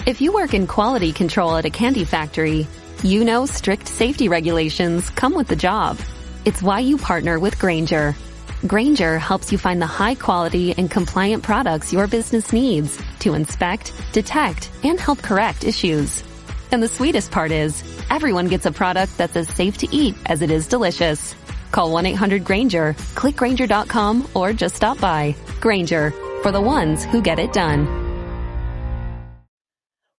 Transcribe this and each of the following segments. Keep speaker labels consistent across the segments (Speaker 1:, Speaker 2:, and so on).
Speaker 1: If you work in quality control at a candy factory, you know strict safety regulations come with the job. It's why you partner with Grainger. Grainger helps you find the high quality and compliant products your business needs to inspect, detect, and help correct issues. And the sweetest part is, everyone gets a product that's as safe to eat as it is delicious. Call 1-800-GRAINGER, click Grainger.com, or just stop by. Grainger, for the ones who get it done.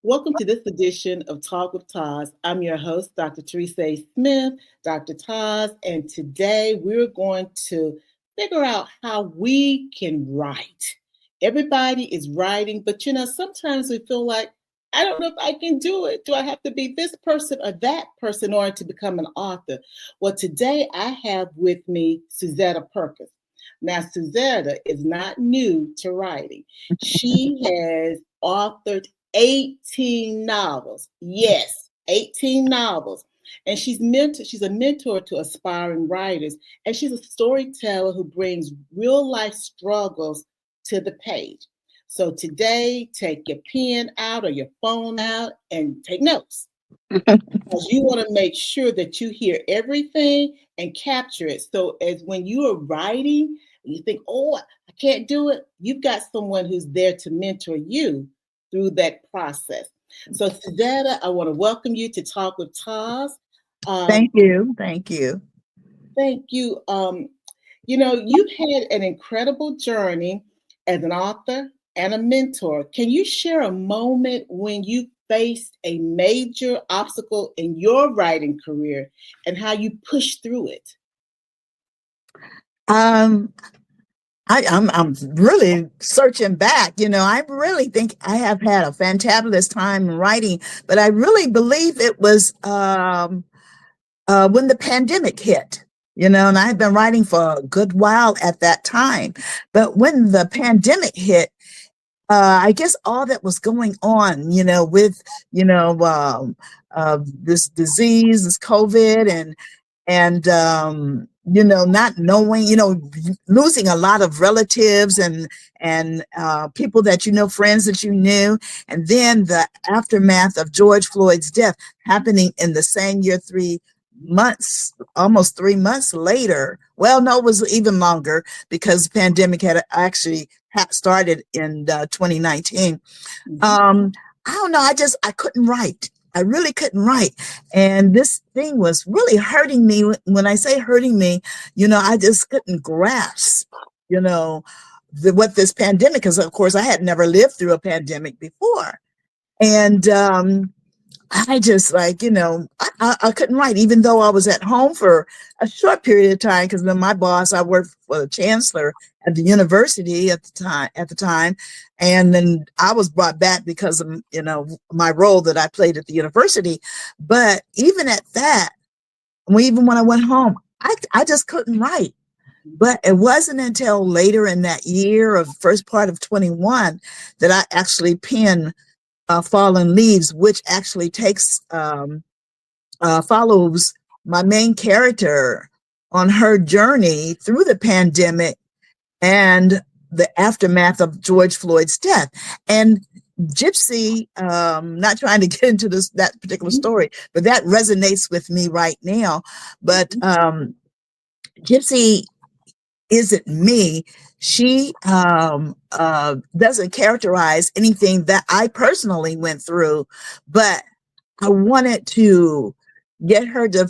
Speaker 2: Welcome to this edition of Talk with TAS. I'm your host, Dr. Teresa A. Smith, Dr. TAS, and today we're going to figure out how we can write. Everybody is writing, but sometimes we feel like, I don't know if I can do it. Do I have to be this person or that person in order to become an author? Well, today I have with me Suzetta Perkins. Now, Suzetta is not new to writing. She has authored 18 novels. Yes, 18 novels. And she's a mentor to aspiring writers, and she's a storyteller who brings real life struggles to the page. So today, take your pen out or your phone out and take notes. Because you want to make sure that you hear everything and capture it. So as when you are writing, you think, oh, I can't do it. You've got someone who's there to mentor you through that process. So Suzetta, I want to welcome you to Talk with TAS.
Speaker 3: Thank you. Thank you.
Speaker 2: Thank you. You've had an incredible journey as an author and a mentor. Can you share a moment when you faced a major obstacle in your writing career and how you pushed through it?
Speaker 3: I'm really searching back. I really think I have had a fantabulous time writing, but I really believe it was when the pandemic hit, and I had been writing for a good while at that time. But when the pandemic hit, I guess all that was going on, with, this disease, this COVID, and not knowing, losing a lot of relatives and people that friends that you knew. And then the aftermath of George Floyd's death happening in the same year, almost 3 months later. Well, no, it was even longer because the pandemic had actually started in 2019. I don't know. I couldn't write. I really couldn't write. And this thing was really hurting me. When I say hurting me, I just couldn't grasp, what this pandemic, because of course I had never lived through a pandemic before. And I just I couldn't write, even though I was at home for a short period of time, because then my boss, I worked for the chancellor at the university at the time. And then I was brought back because of, my role that I played at the university. But even at that, even when I went home, I just couldn't write. But it wasn't until later in that year, of first part of 21, that I actually penned Fallen Leaves, which actually follows my main character on her journey through the pandemic and the aftermath of George Floyd's death. And Gypsy, not trying to get into that particular story, but that resonates with me right now. But Gypsy isn't me. She doesn't characterize anything that I personally went through, but I wanted to get her to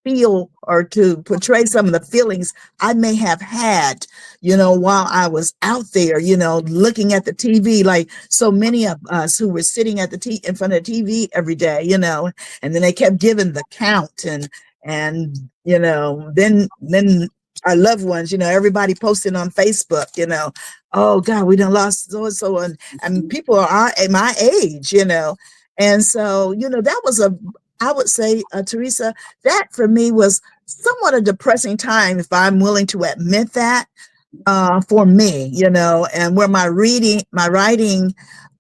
Speaker 3: feel or to portray some of the feelings I may have had, while I was out there, looking at the TV, like so many of us who were sitting at in front of the TV every day, and then they kept giving the count and then our loved ones, everybody posting on Facebook, oh God, we done lost so-and-so, and people are my age, and so, that was I would say, Teresa, that for me was somewhat a depressing time, if I'm willing to admit that, for me, and where my writing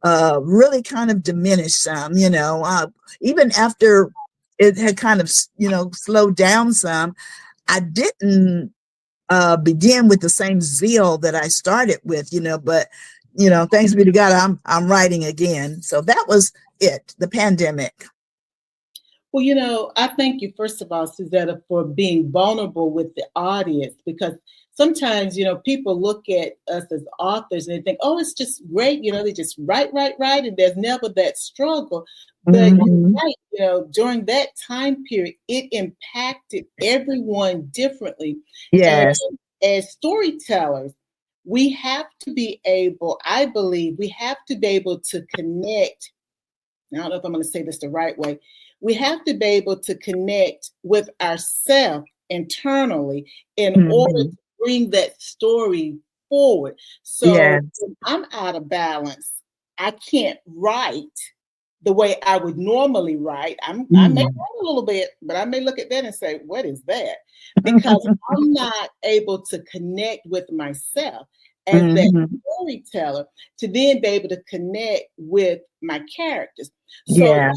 Speaker 3: really kind of diminished some, even after it had kind of, slowed down some. I didn't begin with the same zeal that I started with, but thanks be to God, I'm writing again. So that was it, the pandemic.
Speaker 2: Well, I thank you, first of all, Suzetta, for being vulnerable with the audience, because sometimes, people look at us as authors and they think, oh, it's just great. They just write, and there's never that struggle. But
Speaker 3: Mm-hmm.
Speaker 2: you're right, during that time period, it impacted everyone differently. And
Speaker 3: Yes.
Speaker 2: as storytellers, we have to be able, I believe, we have to be able to connect. I don't know if I'm going to say this the right way. We have to be able to connect with ourselves internally in order
Speaker 3: Mm-hmm.
Speaker 2: to bring that story forward. So
Speaker 3: Yes.
Speaker 2: when I'm out of balance, I can't write the way I would normally write. I may
Speaker 3: Mm-hmm.
Speaker 2: write a little bit, but I may look at that and say, what is that? Because I'm not able to connect with myself as that
Speaker 3: Mm-hmm.
Speaker 2: storyteller to then be able to connect with my characters. So,
Speaker 3: Yeah.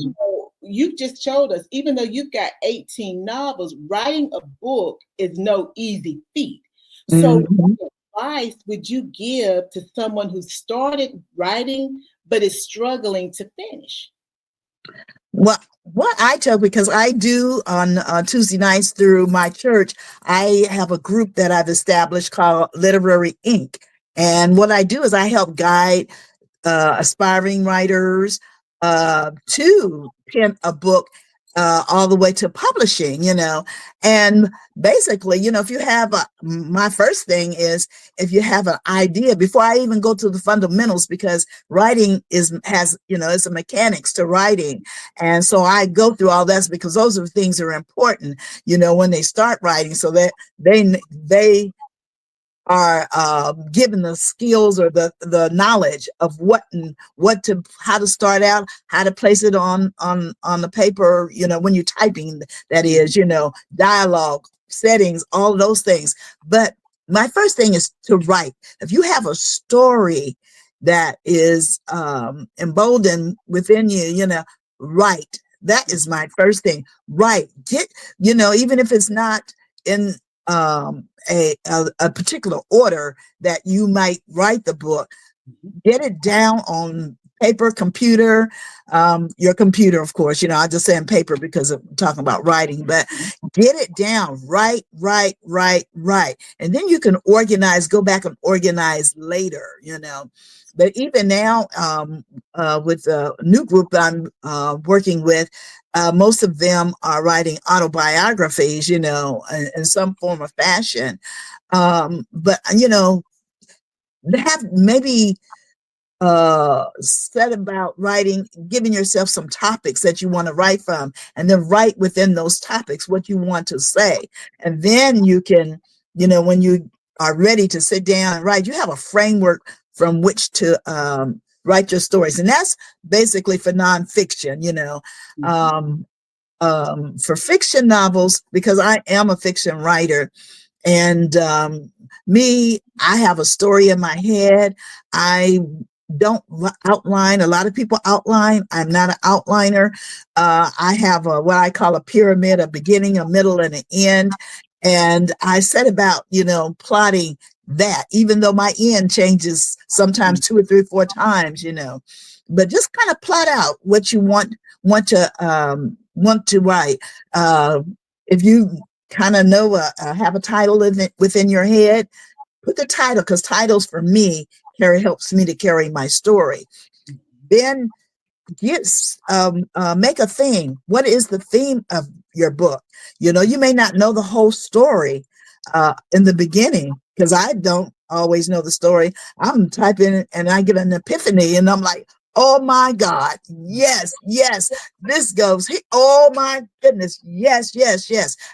Speaker 2: you just showed us, even though you've got 18 novels, writing a book is no easy feat. So,
Speaker 3: Mm-hmm.
Speaker 2: what advice would you give to someone who started writing but is struggling to finish?
Speaker 3: What I tell, because I do on Tuesday nights through my church, I have a group that I've established called Literary Inc. And what I do is I help guide aspiring writers to pen a book all the way to publishing, and basically, if you have my first thing is, if you have an idea, before I even go to the fundamentals, because writing has it's a mechanics to writing. And so I go through all that, because those are things that are important, when they start writing, so that they are given the skills or the knowledge of how to start out, how to place it on the paper, when you're typing, that is, dialogue, settings, all those things. But my first thing is to write. If you have a story that is emboldened within you, write. That is my first thing. Write. Even if it's not in a particular order that you might write the book, get it down on paper, computer, your computer, of course, I just saying paper because I'm talking about writing, but get it down, write. And then you can go back and organize later, But even now, with a new group that I'm working with, most of them are writing autobiographies, in some form of fashion. But, they have maybe set about writing, giving yourself some topics that you want to write from, and then write within those topics what you want to say. And then you can, when you are ready to sit down and write, you have a framework from which to write your stories. And that's basically for nonfiction, for fiction novels, because I am a fiction writer. And I have a story in my head. I don't outline. A lot of people outline. I'm not an outliner. I have what I call a pyramid, a beginning, a middle, and an end. And I set about, plotting that, even though my end changes sometimes 2 or 3 or 4 times, but just kind of plot out what you want to write. If you kind of have a title within your head, put the title, because titles for me helps me to carry my story. Then make a theme. What is the theme of your book? You may not know the whole story in the beginning, because I don't always know the story. I'm typing and I get an epiphany and I'm like, oh my God, yes, this goes, oh my goodness, yes.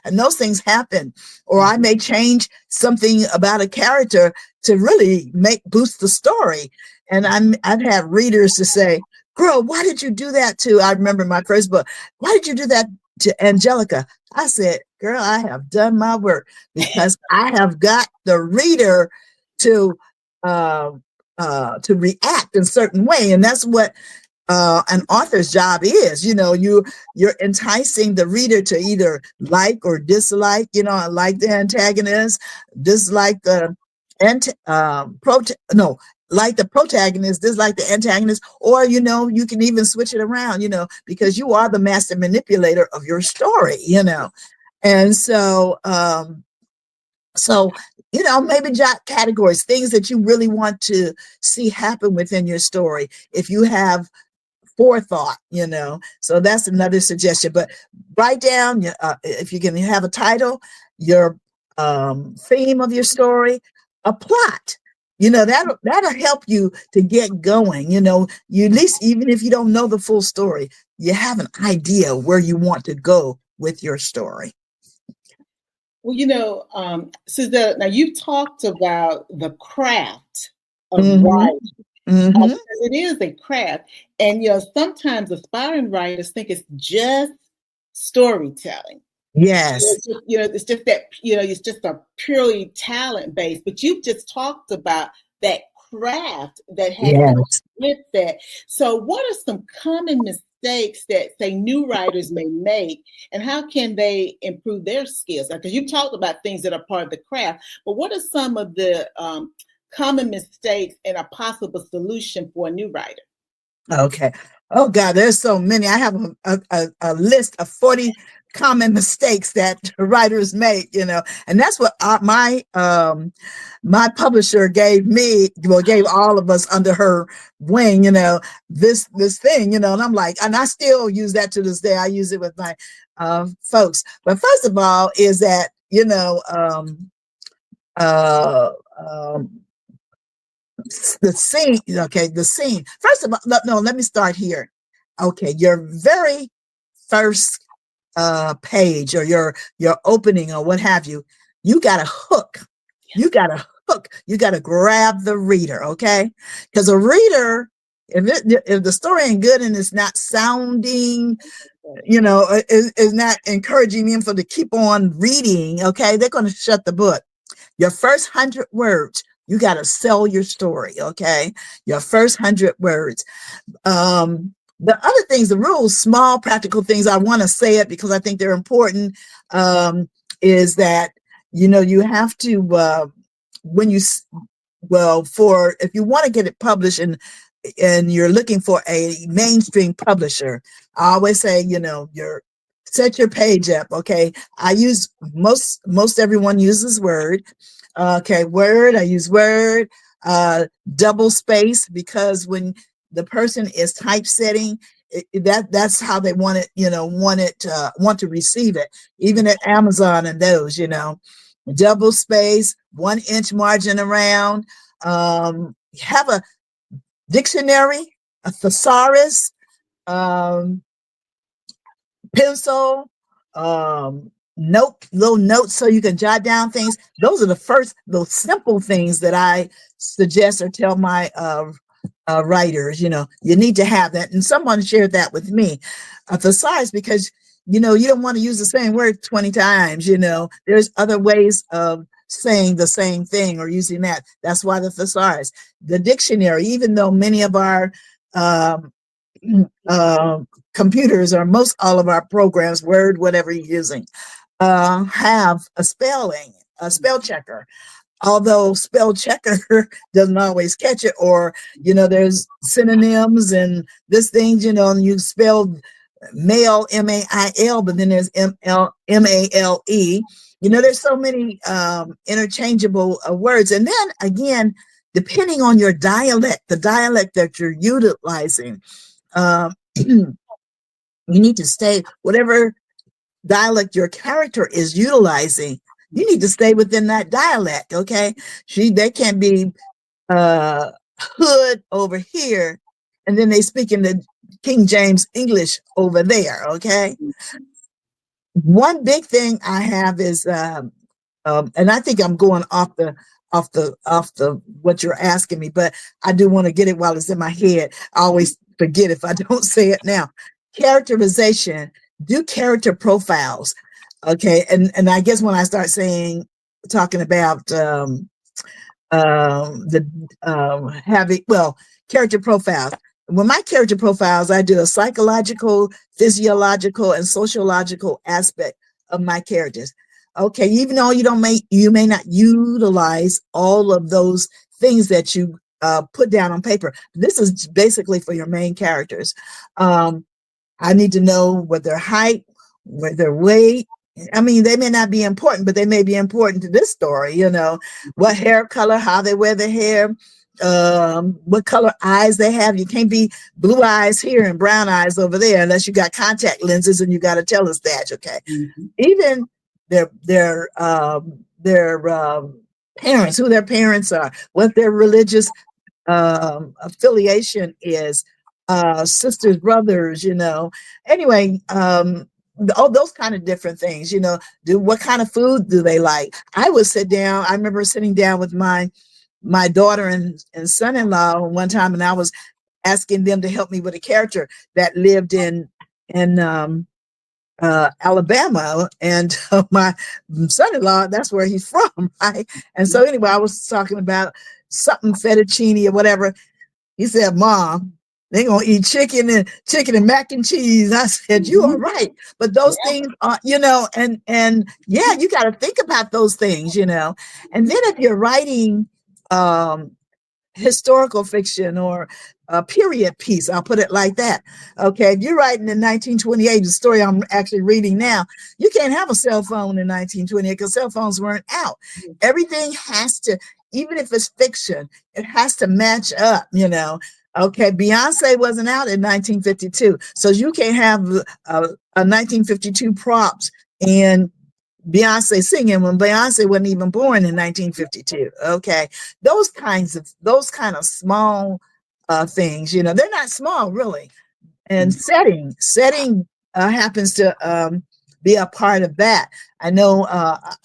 Speaker 3: And those things happen. Or I may change something about a character to really boost the story. And I've had readers to say, girl, why did you do that I remember my first book, why did you do that to Angelica? I said, girl, I have done my work, because I have got the reader to react in a certain way. And that's what an author's job is. You're enticing the reader to either like or dislike, like the antagonist, dislike the like the protagonist, dislike the antagonist, or, you know, you can even switch it around, you know, because you are the master manipulator of your story, you know. And so, so, you know, maybe jot categories, things that you really want to see happen within your story. If you have forethought, you know, so that's another suggestion. But write down, if you can have a title, your theme of your story, a plot. You know, that'll help you to get going. You know, you at least, even if you don't know the full story, you have an idea where you want to go with your story.
Speaker 2: Well, you know, Suzette, now you've talked about the craft of
Speaker 3: Mm-hmm.
Speaker 2: writing.
Speaker 3: Mm-hmm.
Speaker 2: Because it is a craft. And, you know, sometimes aspiring writers think it's just storytelling.
Speaker 3: Yes.
Speaker 2: You know, it's just that, you know, it's just a purely talent based, but you've just talked about that craft that has to go with that. So what are some common mistakes that, say, new writers may make, and how can they improve their skills? Because you've talked about things that are part of the craft, but what are some of the common mistakes and a possible solution for a new writer?
Speaker 3: Okay. Oh God, there's so many. I have a list of 40 common mistakes that writers make, you know, and that's what my publisher gave me, well, gave all of us under her wing, you know, this thing, you know, and I'm like, and I still use that to this day. I use it with my folks. But first of all, is that, you know, the scene. Okay, the scene. First of all, no, let me start here. Okay, your very first page, or your opening, or what have you, you got a hook. You got a hook. You got to grab the reader. Okay, because a reader, if the story ain't good and it's not sounding, you know, is not encouraging them to keep on reading, okay, they're going to shut the book. Your first 100 words, you got to sell your story, okay? Your first 100 words. The other things, the rules, small practical things, I want to say it because I think they're important, is that, you know, you have to, if you want to get it published and you're looking for a mainstream publisher, I always say, you know, set your page up, okay? I use, most everyone uses Word. Okay, Word, I use Word, double space, because when the person is typesetting, that's how they want it, you know, want to receive it. Even at Amazon and those, you know, double space, 1 inch margin around, have a dictionary, a thesaurus, pencil, little notes so you can jot down things. Those are those simple things that I suggest or tell my writers, you know, you need to have that. And someone shared that with me, a thesaurus, because, you know, you don't want to use the same word 20 times, you know, there's other ways of saying the same thing or using that. That's why the thesaurus. The dictionary, even though many of our computers, or most all of our programs, Word, whatever you're using, have a spell checker. Although spell checker doesn't always catch it, or, you know, there's synonyms and this thing, you know, and you spell male, M-A-I-L, but then there's M-A-L-E. You know, there's so many interchangeable words. And then again, depending on your dialect, the dialect that you're utilizing, you need to stay, whatever dialect your character is utilizing, you need to stay within that dialect, okay? They can't be hood over here, and then they speak in the King James English over there, okay? One big thing I have is, and I think I'm going off the what you're asking me, but I do want to get it while it's in my head. I always forget if I don't say it now. Characterization, do character profiles, okay? And I guess when I start talking about character profiles. When my character profiles, I do a psychological, physiological, and sociological aspect of my characters. Okay, even though you may not utilize all of those things that you put down on paper. This is basically for your main characters. I need to know what their height, what their weight. I mean, they may not be important, but they may be important to this story, what hair color, how they wear their hair, what color eyes they have. You can't be blue eyes here and brown eyes over there unless you got contact lenses, and you got to tell us that, okay? Mm-hmm. Even their parents, who their parents are, what their religious affiliation is, sisters, brothers, anyway, all those kind of different things, what kind of food do they like? I would sit down. I remember sitting down with my daughter and son-in-law one time, and I was asking them to help me with a character that lived in Alabama, and my son-in-law, that's where he's from, right? And so anyway, I was talking about something fettuccine or whatever. He said, "Mom, they're gonna eat chicken and mac and cheese." I said, "You are right." But those things are, and yeah, you got to think about those things, And then if you're writing historical fiction or a period piece, I'll put it like that. Okay, if you're writing in 1928, the story I'm actually reading now, you can't have a cell phone in 1928 because cell phones weren't out. Everything has to, even if it's fiction, it has to match up, Okay, Beyonce wasn't out in 1952, so you can't have a 1952 props and Beyonce singing when Beyonce wasn't even born in 1952. Okay, those kind of small things, they're not small really. And setting happens to be a part of that. I know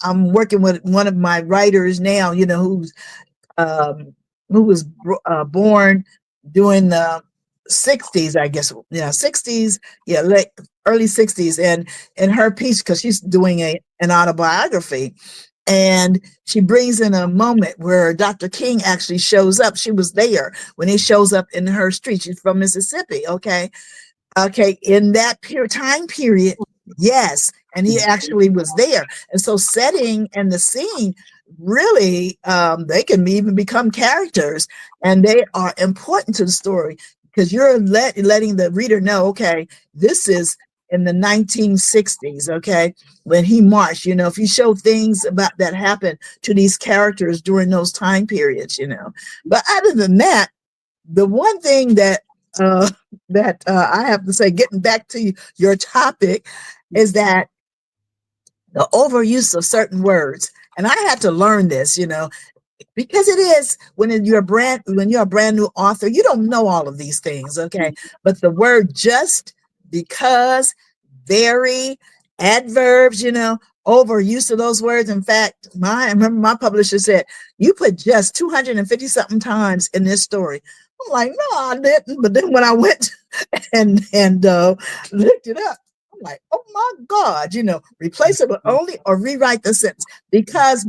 Speaker 3: I'm working with one of my writers now, who was born during the 60s, I guess. Yeah, 60s, yeah, like early 60s. And in her piece, because she's doing an autobiography, and she brings in a moment where Dr. King actually shows up. She was there when he shows up in her street. She's from Mississippi, okay? Okay, in that time period, yes, and he actually was there. And so setting and the scene, really, they can even become characters, and they are important to the story because you're letting the reader know, okay, this is in the 1960s, okay, when he marched. If you show things about that happened to these characters during those time periods, But other than that, the one thing that I have to say, getting back to your topic, is that the overuse of certain words. And I had to learn this, because it is when you're a brand new author, you don't know all of these things, okay? But the word just, because, very, adverbs, overuse of those words. In fact, I remember my publisher said, "You put just 250 something times in this story." I'm like, "No, I didn't." But then when I went and looked it up, I'm like, "Oh my God, replace it with only or rewrite the sentence because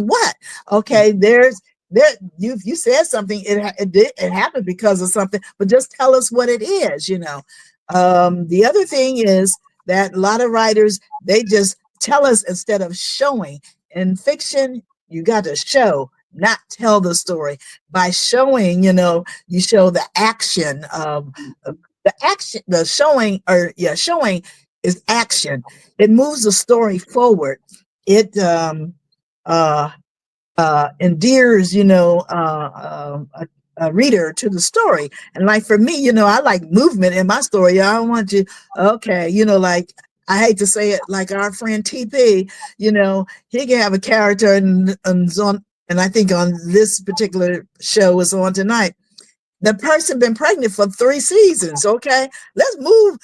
Speaker 3: what?" Okay, you said something, it happened because of something, but just tell us what it is, The other thing is that a lot of writers, they just tell us instead of showing. In fiction, you got to show, not tell the story. By showing, you show the action of the action, the showing, showing is action. It moves the story forward. It endears, a reader to the story. And like for me, I like movement in my story. I don't want you, okay, like, I hate to say it, like our friend TP, he can have a character and I think on this particular show is on tonight. The person been pregnant for 3 seasons. Okay, let's move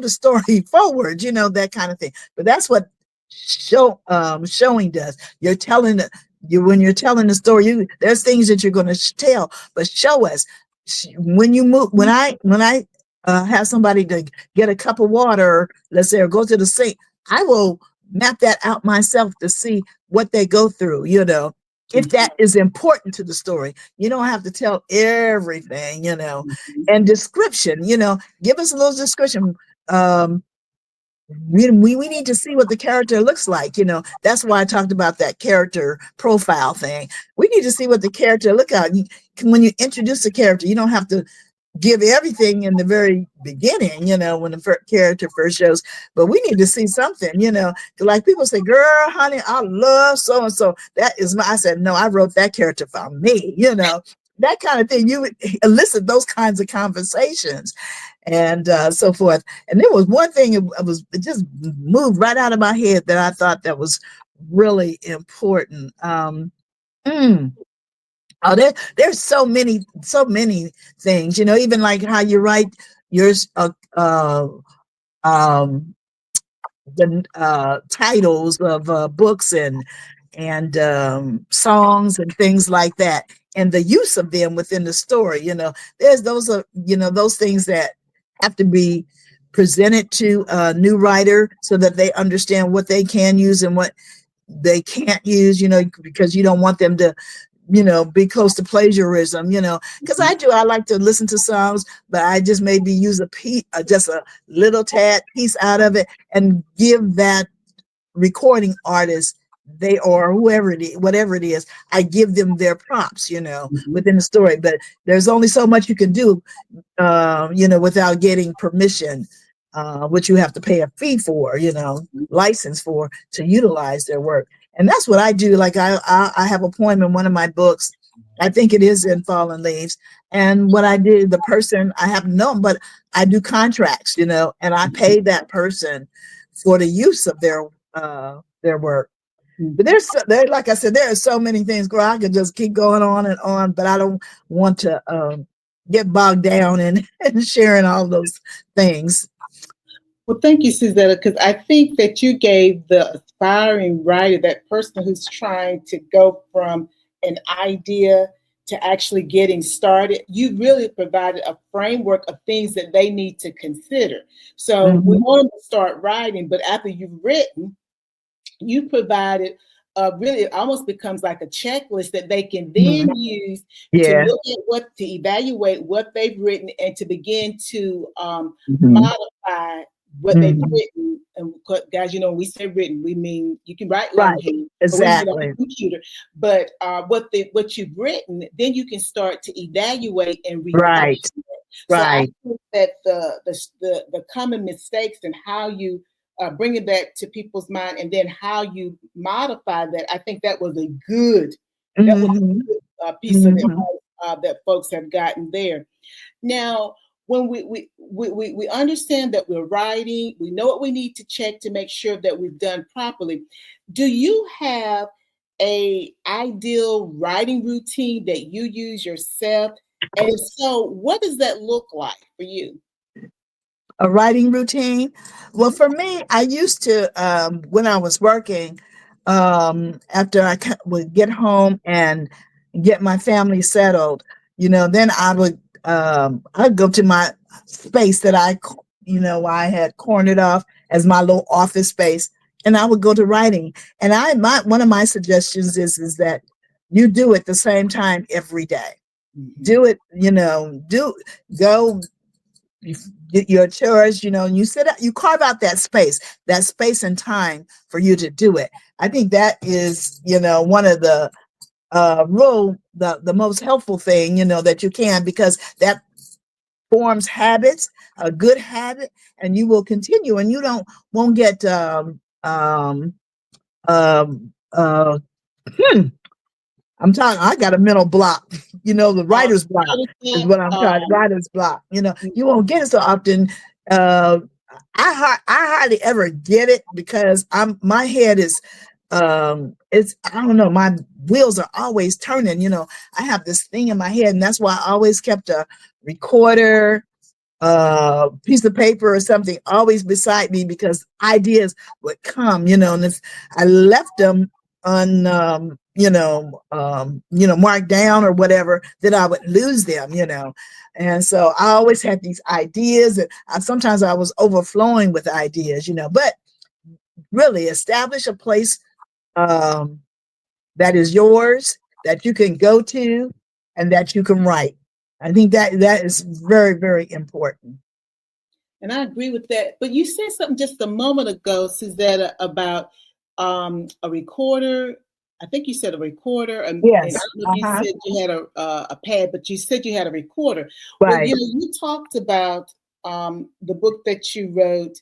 Speaker 3: the story forward. That kind of thing. But that's what showing does. When you're telling the story, there's things that you're going to tell, but show us when you move. When I have somebody to get a cup of water, let's say, or go to the sink, I will map that out myself to see what they go through. If that is important to the story, you don't have to tell everything, and description, give us a little description. we need to see what the character looks like. That's why I talked about that character profile thing. We need to see what the character look like. When you introduce a character, you don't have to give everything in the very beginning, when the character first shows, but we need to see something, like people say, girl, honey, I love so-and-so. I said, no, I wrote that character for me, that kind of thing. You would elicit those kinds of conversations and so forth. And there was one thing, it just moved right out of my head that I thought that was really important. Oh, there's so many things, even like how you write yours, the titles of books and songs and things like that, and the use of them within the story. There's those things that have to be presented to a new writer so that they understand what they can use and what they can't use, because you don't want them to be close to plagiarism, because I like to listen to songs, but I just maybe use a piece, just a little tad piece out of it, and give that recording artist, or whoever it is, whatever it is, I give them their props, within the story. But there's only so much you can do, without getting permission, which you have to pay a fee for, license for, to utilize their work. And that's what I do. Like I have a poem in one of my books. I think it is in Fallen Leaves. And what I did, the person I haven't known, but I do contracts, and I pay that person for the use of their work. But like I said, there are so many things, girl. I could just keep going on and on, but I don't want to get bogged down in sharing all those things.
Speaker 2: Well, thank you, Suzetta, because I think that you gave the aspiring writer, that person who's trying to go from an idea to actually getting started, you really provided a framework of things that they need to consider. So we want them to start writing, but after you've written, you provided really, it almost becomes like a checklist that they can then use to look at to evaluate what they've written and to begin to modify what they've written. And guys, when we say written, we mean you can write longhand,
Speaker 3: exactly,
Speaker 2: on a computer. But what you've written, then you can start to evaluate and refine it. So I think that the common mistakes and how you bring it back to people's mind, and then how you modify that. I think that was a good, piece of advice that folks have gotten there. Now, when we understand that we're writing, we know what we need to check to make sure that we've done properly. Do you have a ideal writing routine that you use yourself? And if so, what does that look like for you?
Speaker 3: A writing routine? Well, for me, I used to, when I was working, after I would get home and get my family settled, then I would, I'd go to my space that I had cornered off as my little office space, and I would go to writing. And one of my suggestions is that you do it the same time every day. Do it, go. You get your chores, and you you carve out that space and time for you to do it. I think that is, one of the the most helpful thing, that you can, because that forms habits, a good habit, and you will continue, and you won't get I got a mental block, the writer's block is what I'm talking. Writer's block, you won't get it so often. I hardly ever get it because my head is, it's, I don't know, my wheels are always turning. I have this thing in my head, and that's why I always kept a recorder, piece of paper or something always beside me, because ideas would come, and if I left them marked down or whatever, then I would lose them, and so I always had these ideas, and sometimes I was overflowing with ideas, but really establish a place that is yours, that you can go to, and that you can write. I think that is very, very important.
Speaker 2: And I agree with that. But you said something just a moment ago, Suzetta, about a recorder. I think you said a recorder, and I
Speaker 3: Yes.
Speaker 2: don't know if you said you had a pad, but you said you had a recorder. Well,
Speaker 3: Right.
Speaker 2: you talked about the book that you wrote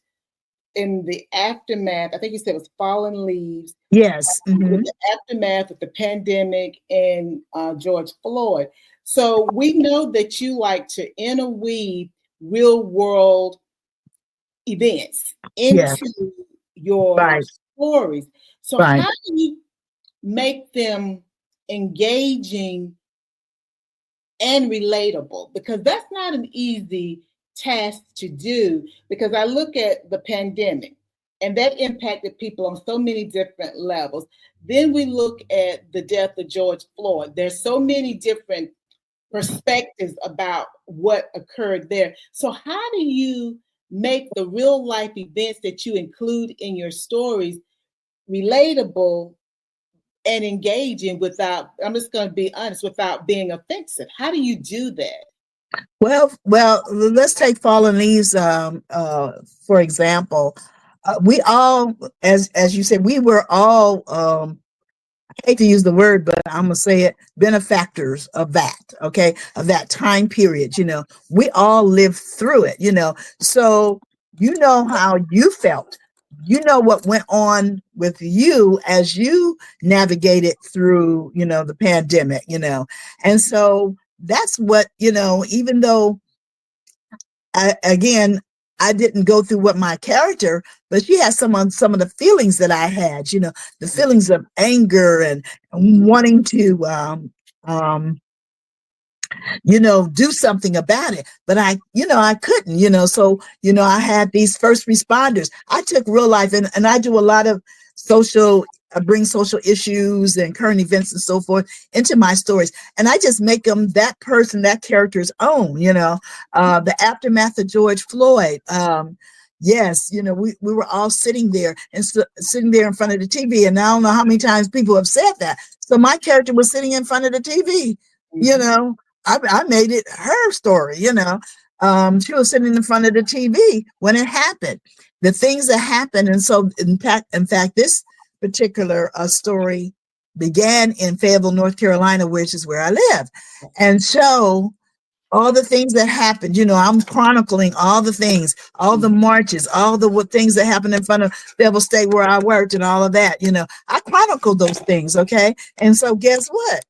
Speaker 2: in the aftermath. I think you said it was Fallen Leaves.
Speaker 3: Yes.
Speaker 2: With the aftermath of the pandemic and George Floyd. So we know that you like to interweave real world events
Speaker 3: Yes.
Speaker 2: into your
Speaker 3: Right.
Speaker 2: stories. So
Speaker 3: Right.
Speaker 2: how do you make them engaging and relatable? Because that's not an easy task to do, because I look at the pandemic and that impacted people on so many different levels. Then we look at the death of George Floyd. There's so many different perspectives about what occurred there. So how do you make the real life events that you include in your stories relatable and engaging without, I'm just going to be honest, without being offensive? How do you do that?
Speaker 3: Well, let's take Fallen Leaves for example. We all, as you said, we were all I hate to use the word, but I'm gonna say it, benefactors of that, okay, of that time period. We all lived through it, so you know how you felt. You know what went on with you as you navigated through, the pandemic, and so that's what, even though again, I didn't go through what my character, but she had some of the feelings that I had, the feelings of anger and wanting to, do something about it. But I couldn't, so, I had these first responders. I took real life and I do a lot of I bring social issues and current events and so forth into my stories. And I just make them that person, that character's own, the aftermath of George Floyd. Yes, we were all sitting there and sitting there in front of the TV. And I don't know how many times people have said that. So my character was sitting in front of the TV, I made it her story, she was sitting in front of the TV when it happened, the things that happened. And so in fact, this particular story began in Fayetteville, North Carolina, which is where I live. And so all the things that happened, I'm chronicling all the things, all the marches, all the things that happened in front of Fayetteville State where I worked and all of that, I chronicled those things. Okay. And so guess what?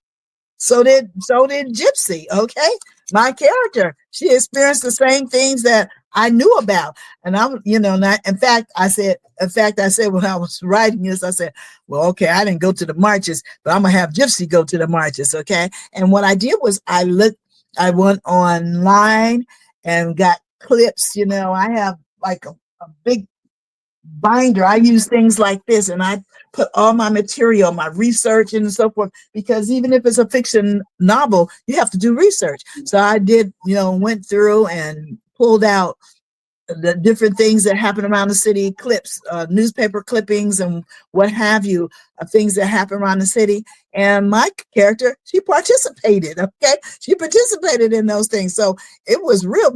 Speaker 3: So did Gypsy, okay? My character, she experienced the same things that I knew about. And I'm, not, in fact, I said when I was writing this, I said, well, okay, I didn't go to the marches, but I'm gonna have Gypsy go to the marches, okay? And what I did was I went online and got clips, I have like a big binder. I use things like this and I put all my material, my research and so forth, because even if it's a fiction novel, you have to do research. So I did, went through and pulled out the different things that happen around the city, clips, newspaper clippings and what have you, things that happen around the city. And my character, she participated, okay? She participated in those things. So it was real.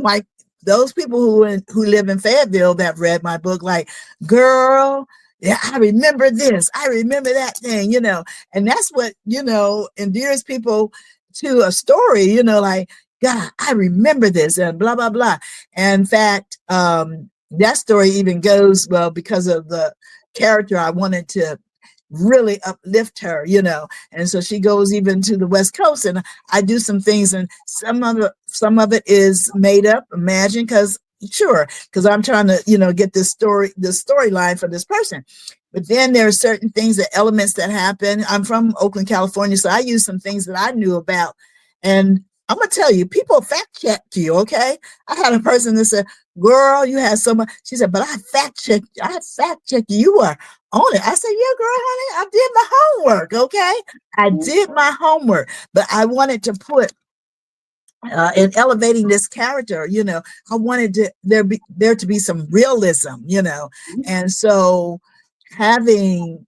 Speaker 3: Those people who live in Fayetteville that read my book, like, girl, yeah, I remember this. I remember that thing, and that's what, endears people to a story, like, God, I remember this and blah, blah, blah. And in fact, that story even goes, well, because of the character, I wanted to really uplift her, and so she goes even to the West Coast and I do some things, and some of it is made up, imagined, because I'm trying to, get this storyline for this person. But then there are certain things, the elements that happen. I'm from Oakland, California, so I use some things that I knew about. And I'm gonna tell you, people fact check you, okay? I had a person that said, girl, you had so much. She said, but I fact checked you. You were on it. I said, yeah, girl, honey, I did my homework, okay? I did my homework, but I wanted to put in elevating this character, I wanted there to be some realism, and so having,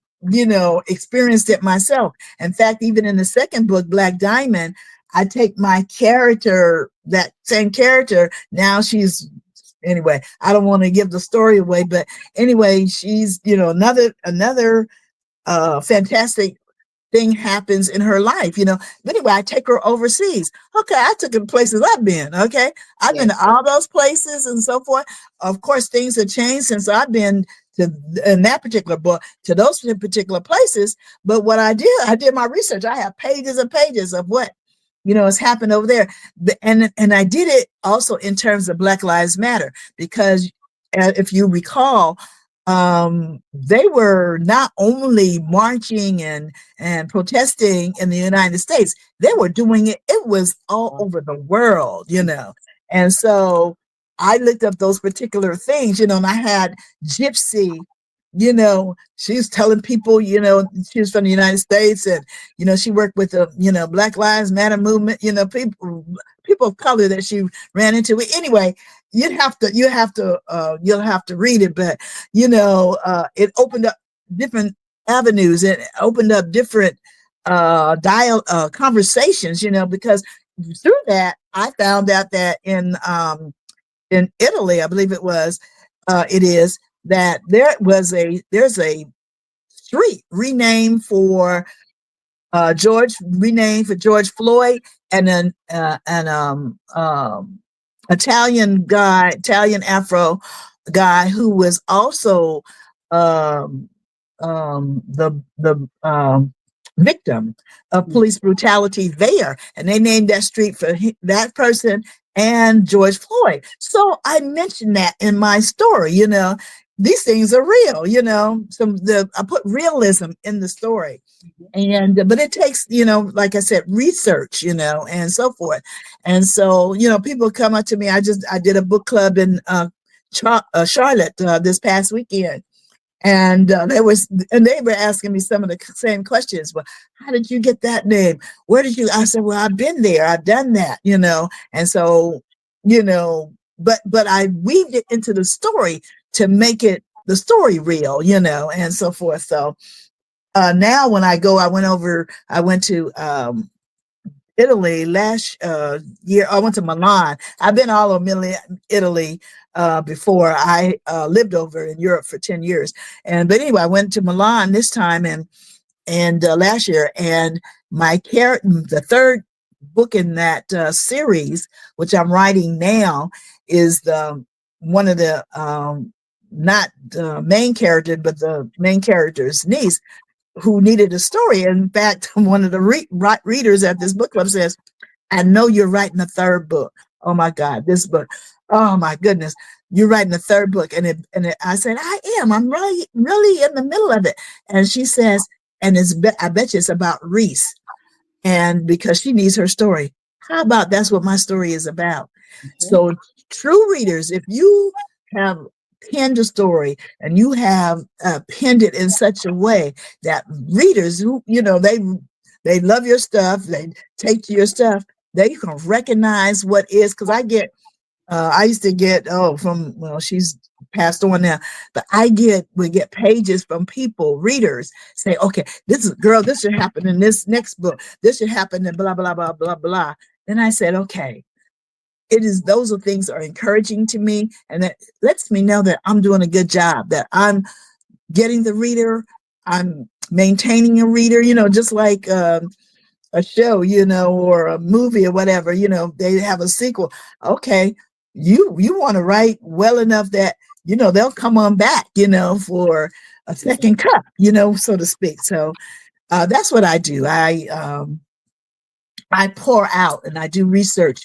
Speaker 3: experienced it myself. In fact, even in the second book, Black Diamond, I take my character, that same character, now she's anyway, I don't want to give the story away, but anyway, she's, another fantastic thing happens in her life, Anyway, I take her overseas. Okay, I took her to places I've been. Okay, I've been to all those places and so forth. Of course, things have changed since I've been to in that particular book to those particular places. But what I did my research. I have pages and pages of what has happened over there, and I did it also in terms of Black Lives Matter, because if you recall, they were not only marching and protesting in the United States, they were doing it. It was all over the world, And so I looked up those particular things, and I had Gypsy, she was telling people, she was from the United States, and, she worked with the, Black Lives Matter movement, people of color that she ran into. Anyway, you'll have to read it, but it opened up different avenues. It opened up different conversations, because through that I found out that in Italy, I believe it is that there's a street renamed for George Floyd, and then Italian Afro guy who was also the victim of police brutality there, and they named that street for that person and George Floyd. So I mentioned that in my story. These things are real. I put realism in the story. But it takes, like I said, research, and so forth. And so, people come up to me. I did a book club in Charlotte this past weekend, and they were asking me some of the same questions. Well, how did you get that name? Where did you? I said, well, I've been there. I've done that, And so, but I weaved it into the story to make the story real, and so forth. So. Now when I go, I went to Italy last year. I went to Milan. I've been all over Italy before. I lived over in Europe for 10 years. But anyway, I went to Milan this time and last year. And the third book in that series, which I'm writing now, is one of the not the main character, but the main character's niece, who needed a story. In fact, one of the readers at this book club says, I know you're writing a third book. Oh my God, this book. Oh my goodness. You're writing a third book. And I said, I am. I'm really, really in the middle of it. And she says, and I bet you it's about Reese. And because she needs her story. How about that's what my story is about? Mm-hmm. So true readers, if you have penned a story and you have penned it in such a way that readers who they love your stuff, they take to your stuff, they can recognize what is. Because I used to get she's passed on now, but would get pages from people, readers, say, okay, this should happen in this next book, this should happen in blah blah blah blah blah. Then I said, okay, those are things are encouraging to me, and that lets me know that I'm doing a good job, that I'm getting the reader, I'm maintaining a reader, just like a show, or a movie or whatever, they have a sequel. Okay, you want to write well enough that, they'll come on back, for a second cut, so to speak. So that's what I do. I pour out and I do research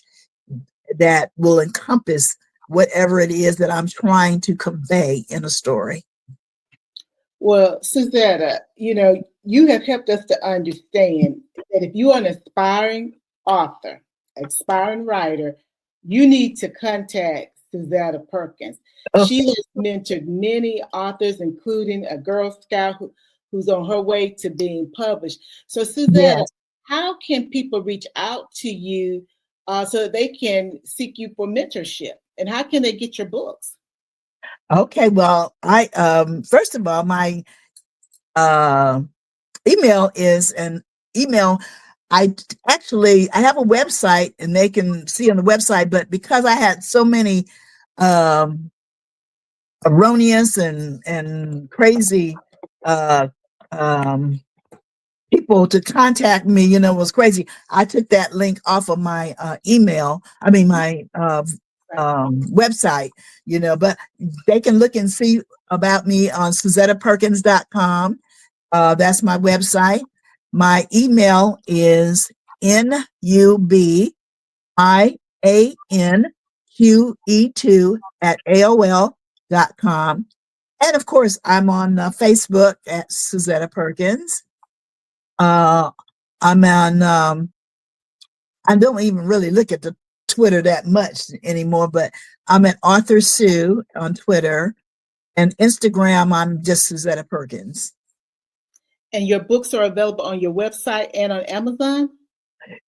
Speaker 3: that will encompass whatever it is that I'm trying to convey in a story.
Speaker 2: Well, Suzetta, you have helped us to understand that if you are an aspiring author, aspiring writer, you need to contact Suzetta Perkins. Okay. She has mentored many authors, including a Girl Scout who's on her way to being published. So, Suzetta, how can people reach out to you so that they can seek you for mentorship? And how can they get your books?
Speaker 3: Okay, well, I first of all, my email is an email. I have a website, and they can see on the website, but because I had so many erroneous and crazy uh, um, people to contact me, was crazy. I took that link off of my my website, but they can look and see about me on SuzettaPerkins.com. That's my website. My email is nubianqe2@AOL.com. And of course, I'm on Facebook at Suzetta Perkins. I'm on, I don't even really look at the Twitter that much anymore, but I'm at Author Sue on Twitter, and Instagram, I'm just Suzetta Perkins.
Speaker 2: And your books are available on your website and on Amazon?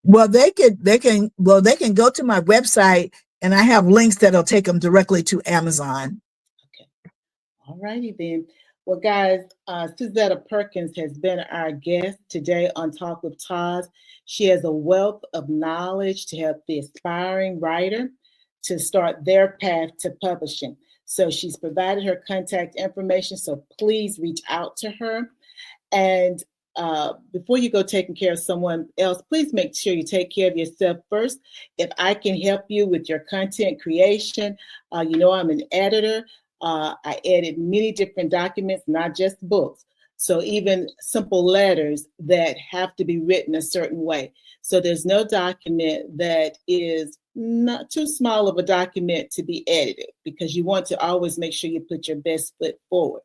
Speaker 3: Well, they can go to my website, and I have links that'll take them directly to Amazon.
Speaker 2: Okay. All righty then. Well, guys, Suzetta Perkins has been our guest today on Talk with TAS. She has a wealth of knowledge to help the aspiring writer to start their path to publishing. So she's provided her contact information, so please reach out to her. And before you go taking care of someone else, please make sure you take care of yourself first. If I can help you with your content creation, I'm an editor. I edit many different documents, not just books. So even simple letters that have to be written a certain way. So there's no document that is not too small of a document to be edited, because you want to always make sure you put your best foot forward.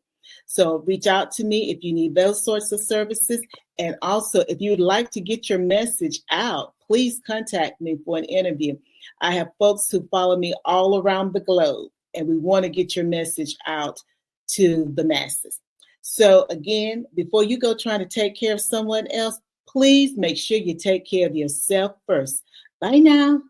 Speaker 2: So reach out to me if you need those sorts of services. And also, if you'd like to get your message out, please contact me for an interview. I have folks who follow me all around the globe, and we want to get your message out to the masses. So again, before you go trying to take care of someone else, please make sure you take care of yourself first. Bye now.